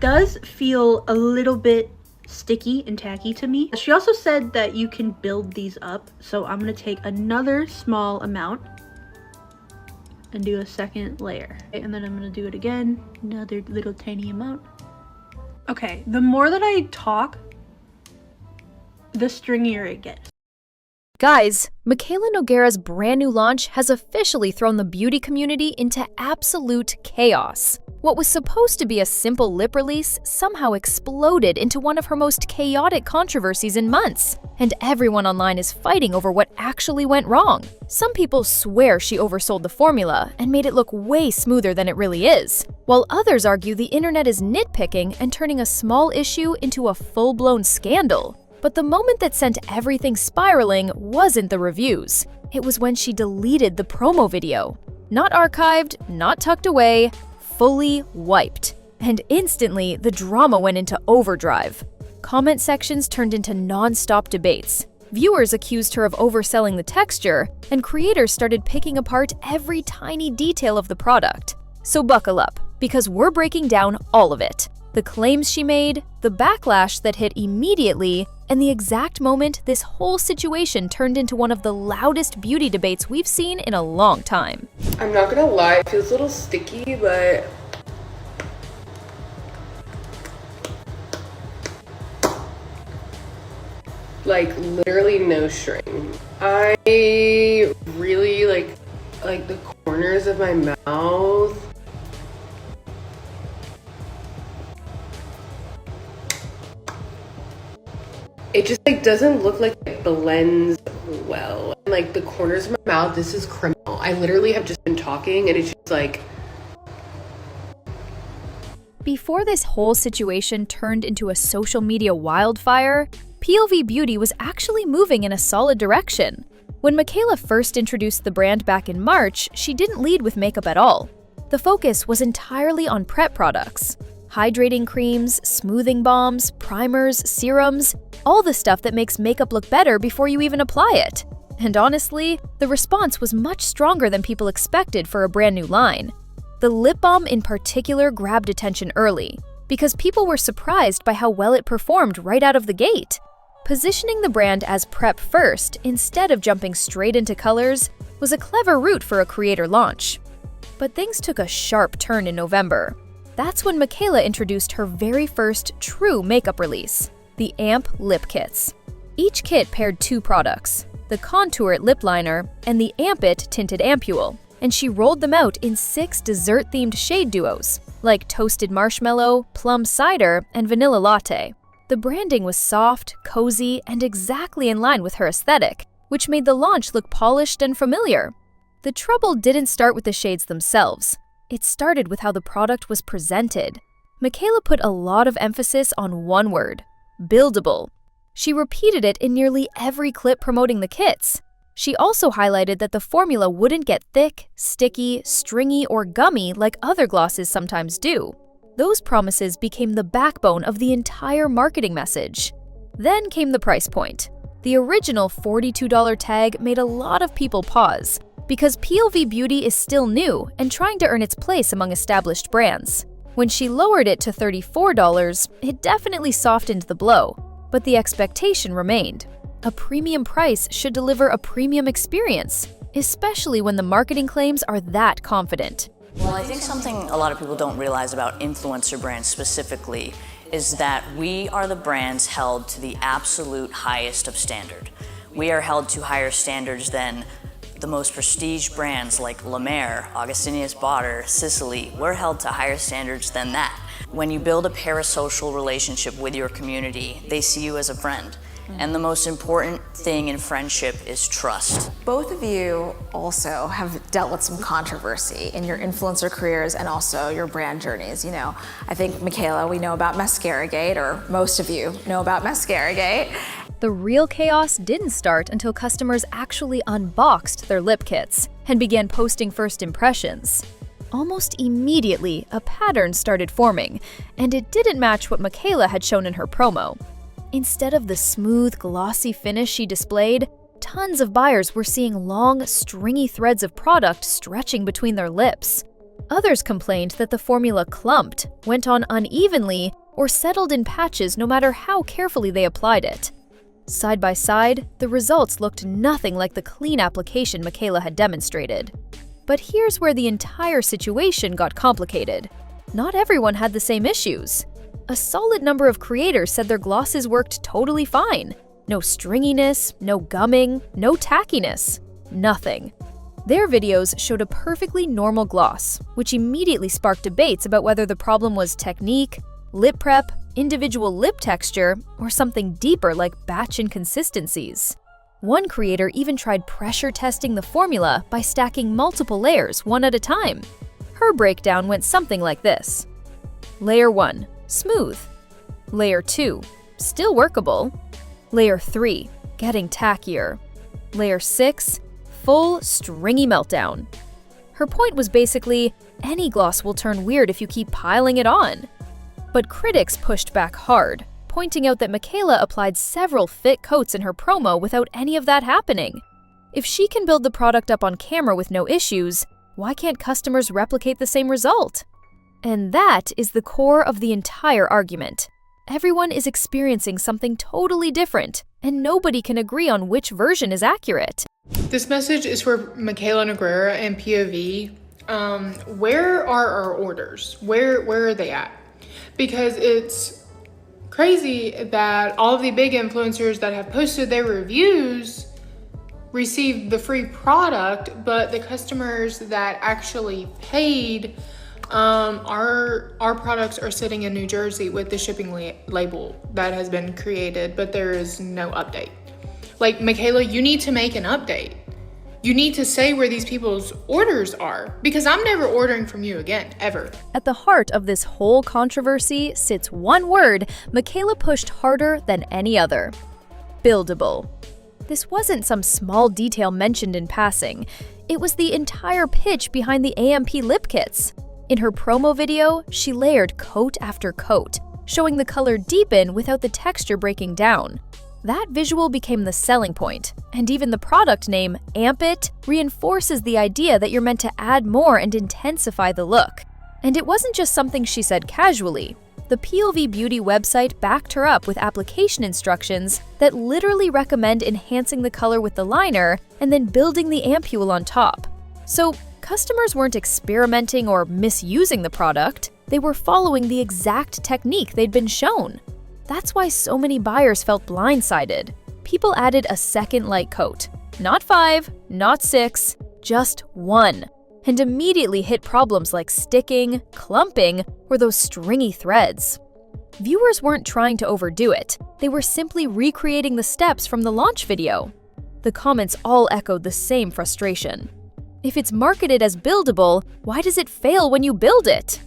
does feel a little bit sticky and tacky to me. She also said that you can build these up, so I'm gonna take another small amount and do a second layer. Okay, and then I'm gonna do it again, another little tiny amount. Okay, the more that I talk, the stringier it gets. Guys, Mikayla Nogueira's brand new launch has officially thrown the beauty community into absolute chaos. What was supposed to be a simple lip release somehow exploded into one of her most chaotic controversies in months, and everyone online is fighting over what actually went wrong. Some people swear she oversold the formula and made it look way smoother than it really is, while others argue the internet is nitpicking and turning a small issue into a full-blown scandal. But the moment that sent everything spiraling wasn't the reviews. It was when she deleted the promo video. Not archived, not tucked away, fully wiped. And instantly, the drama went into overdrive. Comment sections turned into non-stop debates. Viewers accused her of overselling the texture, and creators started picking apart every tiny detail of the product. So buckle up, because we're breaking down all of it. The claims she made, the backlash that hit immediately, and the exact moment this whole situation turned into one of the loudest beauty debates we've seen in a long time. I'm not gonna lie, it feels a little sticky, but like literally no string. I really like the corners of my mouth. It just like doesn't look like it blends well. And like the corners of my mouth, this is criminal. I literally have just been talking and it's just like. Before this whole situation turned into a social media wildfire, POV Beauty was actually moving in a solid direction. When Mikayla first introduced the brand back in March, she didn't lead with makeup at all. The focus was entirely on prep products. Hydrating creams, smoothing balms, primers, serums, all the stuff that makes makeup look better before you even apply it. And honestly, the response was much stronger than people expected for a brand new line. The lip balm in particular grabbed attention early, because people were surprised by how well it performed right out of the gate. Positioning the brand as prep first instead of jumping straight into colors was a clever route for a creator launch. But things took a sharp turn in November. That's when Mikayla introduced her very first true makeup release, the Amp Lip Kits. Each kit paired two products, the Contour It Lip Liner and the Amp It Tinted Ampule, and she rolled them out in 6 dessert-themed shade duos, like Toasted Marshmallow, Plum Cider, and Vanilla Latte. The branding was soft, cozy, and exactly in line with her aesthetic, which made the launch look polished and familiar. The trouble didn't start with the shades themselves. It started with how the product was presented. Mikayla put a lot of emphasis on one word, buildable. She repeated it in nearly every clip promoting the kits. She also highlighted that the formula wouldn't get thick, sticky, stringy, or gummy like other glosses sometimes do. Those promises became the backbone of the entire marketing message. Then came the price point. The original $42 tag made a lot of people pause, because POV Beauty is still new and trying to earn its place among established brands. When she lowered it to $34, it definitely softened the blow, but the expectation remained. A premium price should deliver a premium experience, especially when the marketing claims are that confident. Well, I think something a lot of people don't realize about influencer brands specifically is that we are the brands held to the absolute highest of standard. We are held to higher standards than the most prestige brands like La Mer, Augustinius Bader, Sicily. We're held to higher standards than that. When you build a parasocial relationship with your community, they see you as a friend. And the most important thing in friendship is trust. Both of you also have dealt with some controversy in your influencer careers and also your brand journeys. You know, I think, Mikayla, we know about Mascaragate, or most of you know about Mascaragate. The real chaos didn't start until customers actually unboxed their lip kits and began posting first impressions. Almost immediately, a pattern started forming, and it didn't match what Mikayla had shown in her promo. Instead of the smooth, glossy finish she displayed, tons of buyers were seeing long, stringy threads of product stretching between their lips. Others complained that the formula clumped, went on unevenly, or settled in patches no matter how carefully they applied it. Side by side, the results looked nothing like the clean application Mikayla had demonstrated. But here's where the entire situation got complicated. Not everyone had the same issues. A solid number of creators said their glosses worked totally fine. No stringiness, no gumming, no tackiness. Nothing. Their videos showed a perfectly normal gloss, which immediately sparked debates about whether the problem was technique, lip prep, individual lip texture, or something deeper like batch inconsistencies. One creator even tried pressure testing the formula by stacking multiple layers one at a time. Her breakdown went something like this. Layer 1, smooth. Layer 2, still workable. Layer 3, getting tackier. Layer 6, full stringy meltdown. Her point was basically, any gloss will turn weird if you keep piling it on. But critics pushed back hard, pointing out that Mikayla applied several thick coats in her promo without any of that happening. If she can build the product up on camera with no issues, why can't customers replicate the same result? And that is the core of the entire argument. Everyone is experiencing something totally different, and nobody can agree on which version is accurate. This message is for Mikayla, Nogueira, and POV. Where are our orders? Where are they at? Because it's crazy that all of the big influencers that have posted their reviews received the free product, but the customers that actually paid, our products are sitting in New Jersey with the shipping label that has been created, but there is no update. Like, Mikayla, you need to make an update. You need to say where these people's orders are, because I'm never ordering from you again, ever. At the heart of this whole controversy sits one word Mikayla pushed harder than any other: buildable. This wasn't some small detail mentioned in passing. It was the entire pitch behind the AMP lip kits. In her promo video, she layered coat after coat, showing the color deepen without the texture breaking down. That visual became the selling point, and even the product name, Amp It, reinforces the idea that you're meant to add more and intensify the look. And it wasn't just something she said casually. The POV Beauty website backed her up with application instructions that literally recommend enhancing the color with the liner and then building the ampule on top. So, customers weren't experimenting or misusing the product, they were following the exact technique they'd been shown. That's why so many buyers felt blindsided. People added a second light coat. Not 5, not 6, just 1. And immediately hit problems like sticking, clumping, or those stringy threads. Viewers weren't trying to overdo it. They were simply recreating the steps from the launch video. The comments all echoed the same frustration. If it's marketed as buildable, why does it fail when you build it?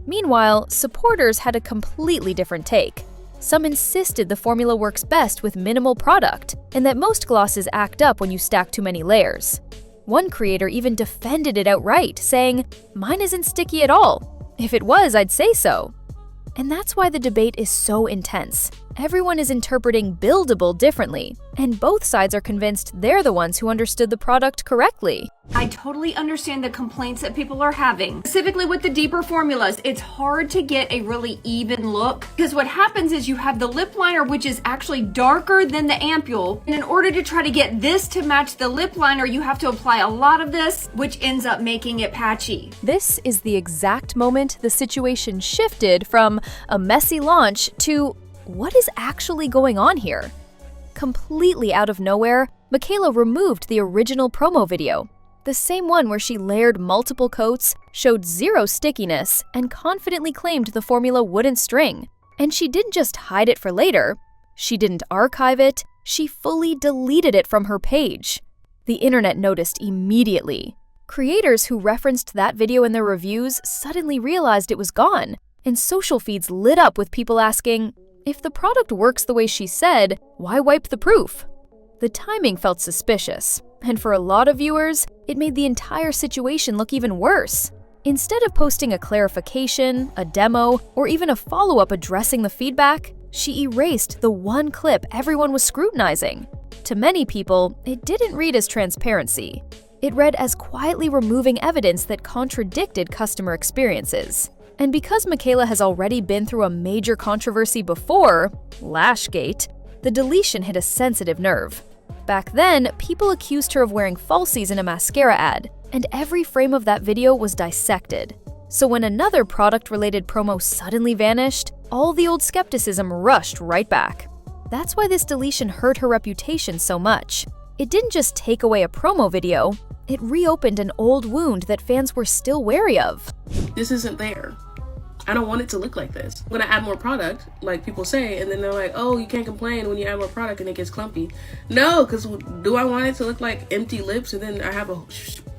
Meanwhile, supporters had a completely different take. Some insisted the formula works best with minimal product, and that most glosses act up when you stack too many layers. One creator even defended it outright, saying, "Mine isn't sticky at all. If it was, I'd say so." And that's why the debate is so intense. Everyone is interpreting buildable differently, and both sides are convinced they're the ones who understood the product correctly. I totally understand the complaints that people are having, specifically with the deeper formulas. It's hard to get a really even look because what happens is you have the lip liner, which is actually darker than the ampule. And in order to try to get this to match the lip liner, you have to apply a lot of this, which ends up making it patchy. This is the exact moment the situation shifted from a messy launch to what is actually going on here? Completely out of nowhere, Mikayla removed the original promo video. The same one where she layered multiple coats, showed zero stickiness, and confidently claimed the formula wouldn't string. And she didn't just hide it for later. She didn't archive it, she fully deleted it from her page. The internet noticed immediately. Creators who referenced that video in their reviews suddenly realized it was gone, and social feeds lit up with people asking, if the product works the way she said, why wipe the proof? The timing felt suspicious, and for a lot of viewers, it made the entire situation look even worse. Instead of posting a clarification, a demo, or even a follow-up addressing the feedback, she erased the one clip everyone was scrutinizing. To many people, it didn't read as transparency. It read as quietly removing evidence that contradicted customer experiences. And because Mikayla has already been through a major controversy before, Lashgate, the deletion hit a sensitive nerve. Back then, people accused her of wearing falsies in a mascara ad, and every frame of that video was dissected. So when another product-related promo suddenly vanished, all the old skepticism rushed right back. That's why this deletion hurt her reputation so much. It didn't just take away a promo video, it reopened an old wound that fans were still wary of. This isn't there. I don't want it to look like this. I'm gonna add more product, like people say, and then they're like, oh, you can't complain when you add more product and it gets clumpy. No, because do I want it to look like empty lips and then I have a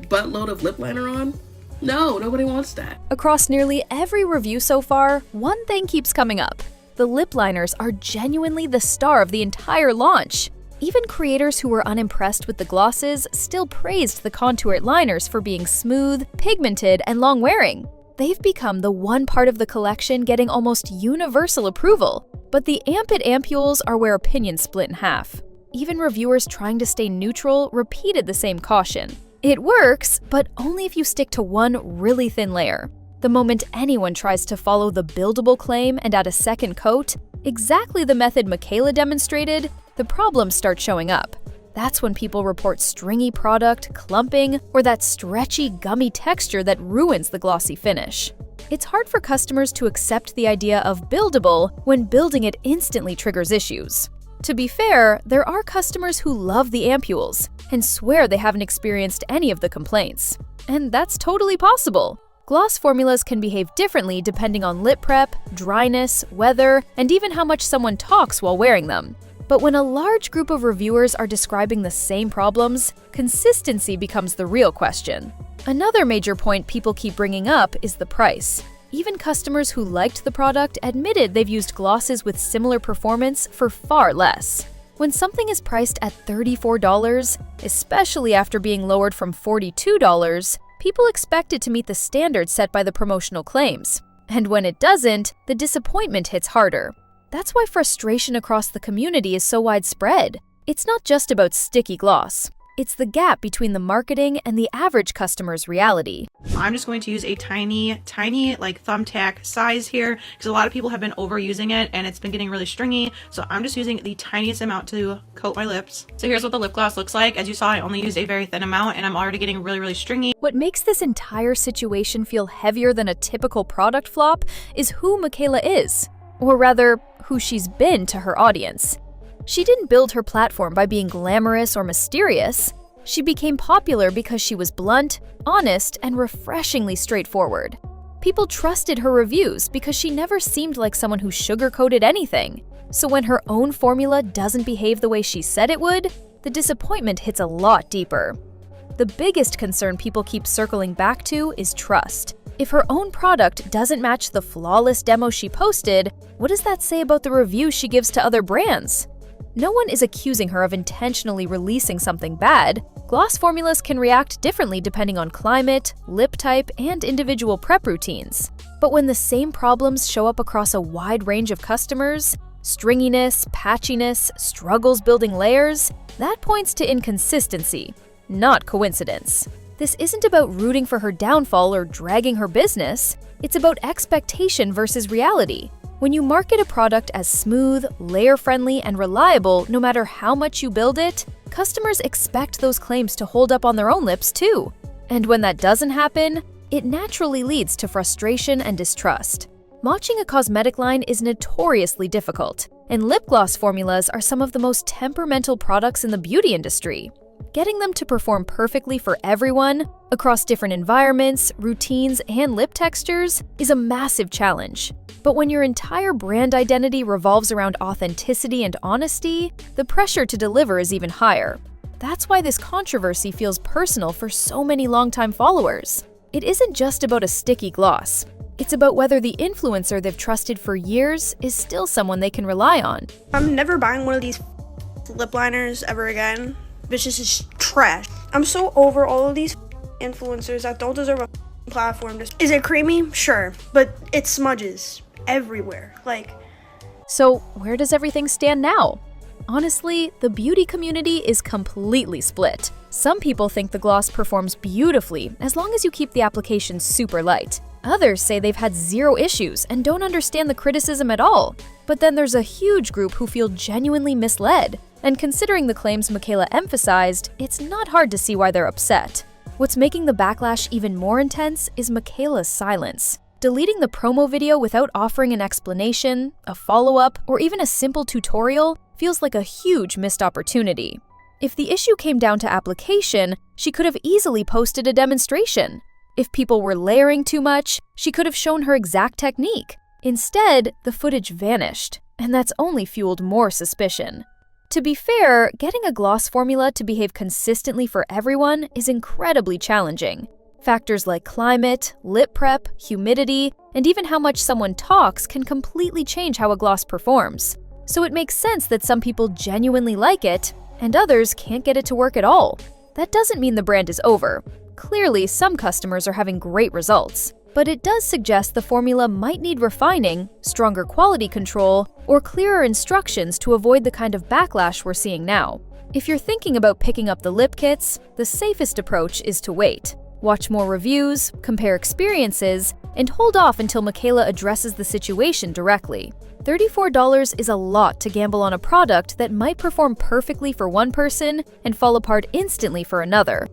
buttload of lip liner on? No, nobody wants that. Across nearly every review so far, one thing keeps coming up. The lip liners are genuinely the star of the entire launch. Even creators who were unimpressed with the glosses still praised the contoured liners for being smooth, pigmented, and long-wearing. They've become the one part of the collection getting almost universal approval. But the Amped ampules are where opinions split in half. Even reviewers trying to stay neutral repeated the same caution. It works, but only if you stick to one really thin layer. The moment anyone tries to follow the buildable claim and add a second coat, exactly the method Mikayla demonstrated, the problems start showing up. That's when people report stringy product, clumping, or that stretchy, gummy texture that ruins the glossy finish. It's hard for customers to accept the idea of buildable when building it instantly triggers issues. To be fair, there are customers who love the ampules and swear they haven't experienced any of the complaints. And that's totally possible. Gloss formulas can behave differently depending on lip prep, dryness, weather, and even how much someone talks while wearing them. But when a large group of reviewers are describing the same problems, consistency becomes the real question. Another major point people keep bringing up is the price. Even customers who liked the product admitted they've used glosses with similar performance for far less. When something is priced at $34, especially after being lowered from $42, people expect it to meet the standards set by the promotional claims. And when it doesn't, the disappointment hits harder. That's why frustration across the community is so widespread. It's not just about sticky gloss. It's the gap between the marketing and the average customer's reality. I'm just going to use a tiny like thumbtack size here because a lot of people have been overusing it and it's been getting really stringy. So I'm just using the tiniest amount to coat my lips. So here's what the lip gloss looks like. As you saw, I only used a very thin amount and I'm already getting really stringy. What makes this entire situation feel heavier than a typical product flop is who Mikayla is. Or rather, who she's been to her audience. She didn't build her platform by being glamorous or mysterious. She became popular because she was blunt, honest, and refreshingly straightforward. People trusted her reviews because she never seemed like someone who sugarcoated anything. So when her own formula doesn't behave the way she said it would, the disappointment hits a lot deeper. The biggest concern people keep circling back to is trust. If her own product doesn't match the flawless demo she posted, what does that say about the reviews she gives to other brands? No one is accusing her of intentionally releasing something bad. Gloss formulas can react differently depending on climate, lip type, and individual prep routines. But when the same problems show up across a wide range of customers, stringiness, patchiness, struggles building layers, that points to inconsistency, not coincidence. This isn't about rooting for her downfall or dragging her business. It's about expectation versus reality. When you market a product as smooth, layer-friendly, and reliable no matter how much you build it, customers expect those claims to hold up on their own lips too. And when that doesn't happen, it naturally leads to frustration and distrust. Launching a cosmetic line is notoriously difficult, and lip gloss formulas are some of the most temperamental products in the beauty industry. Getting them to perform perfectly for everyone, across different environments, routines, and lip textures, is a massive challenge. But when your entire brand identity revolves around authenticity and honesty, the pressure to deliver is even higher. That's why this controversy feels personal for so many longtime followers. It isn't just about a sticky gloss. It's about whether the influencer they've trusted for years is still someone they can rely on. I'm never buying one of these lip liners ever again. This is just trash. I'm so over all of these influencers that don't deserve a platform. Is it creamy? Sure, but it smudges everywhere. So where does everything stand now? Honestly, the beauty community is completely split. Some people think the gloss performs beautifully as long as you keep the application super light. Others say they've had zero issues and don't understand the criticism at all. But then there's a huge group who feel genuinely misled. And considering the claims Mikayla emphasized, it's not hard to see why they're upset. What's making the backlash even more intense is Mikayla's silence. Deleting the promo video without offering an explanation, a follow-up, or even a simple tutorial feels like a huge missed opportunity. If the issue came down to application, she could have easily posted a demonstration. If people were layering too much, she could have shown her exact technique. Instead, the footage vanished, and that's only fueled more suspicion. To be fair, getting a gloss formula to behave consistently for everyone is incredibly challenging. Factors like climate, lip prep, humidity, and even how much someone talks can completely change how a gloss performs. So it makes sense that some people genuinely like it, and others can't get it to work at all. That doesn't mean the brand is over. Clearly, some customers are having great results, but it does suggest the formula might need refining, stronger quality control, or clearer instructions to avoid the kind of backlash we're seeing now. If you're thinking about picking up the lip kits, the safest approach is to wait. Watch more reviews, compare experiences, and hold off until Mikayla addresses the situation directly. $34 is a lot to gamble on a product that might perform perfectly for one person and fall apart instantly for another.